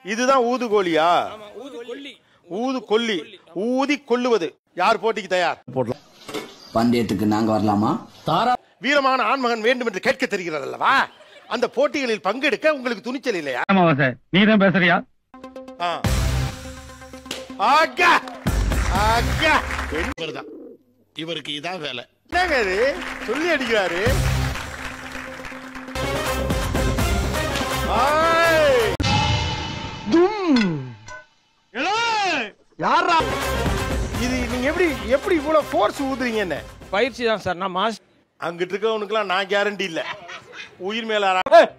இதுதான் ஊதுகோலியா? ஆமா, ஊதுகொல்லி. ஊதுகொல்லி. ஊதி கொள்ளுவது. யார் போட்டிக்கு தயார்? போடலாம். பந்தயத்துக்கு நாங்க வரலாமா? வீரமான ஆண்மகன் வேண்டும் என்று கேட்க தெரிகிறது அல்லவா? அந்த போட்டிகளில் பங்கெடுக்க உங்களுக்கு துணிச்சல் இல்லையா? ஆமாவா சார், நீ தான் பேசுறியா? ஆகா ஆகா, இவர்தான், இவருக்கு இதான் வேலை. என்னங்க இது சொல்லி அடிக்கிறாரு? இது நீங்க எப்படி இவ்வளவு ஃபோர்ஸ் ஊதுறீங்க? என்ன பயிற்சி தான் சார். நான் மாஸ்டர். அங்கிட்டு இருக்கவனுக்குலாம் நான் கேரண்டி இல்ல. உயிர் மேல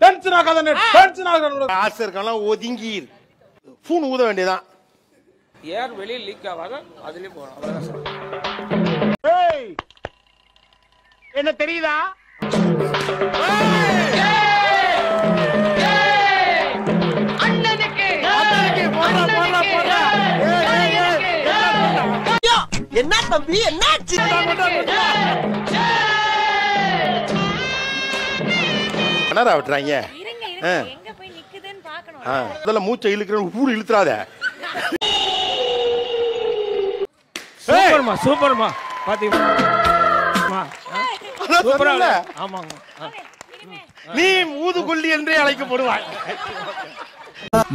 டென்ஷன் ஆகாதே, டென்ஷன் ஆகாதே. ஆசை இருக்கலாம், ஒதுங்கி ஃபூன் ஊத வேண்டியதான். ஏர் வெளியே லீக் ஆகாத அதுலயே போகணும், அவ்வளவுதான் சார். என்ன தெரியுதா? என்ன தம்பி என்னாச்சு? என்னடா விட்டுறாங்க? எங்க போய் நிக்குதுன்னு பார்க்கணும். அதெல்லாம் மூச்சை இழுக்கிற ஊர் இழுத்துறாத. சூப்பர்மா சூப்பர்மா. பாத்தீங்களா? சூப்பரா இல்ல? ஆமாங்க. நீ ஊதுகொல்லி என்றே அழைக்கப்படுவாய்.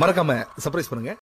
மறக்காம சர்ப்ரைஸ் பண்ணுங்க.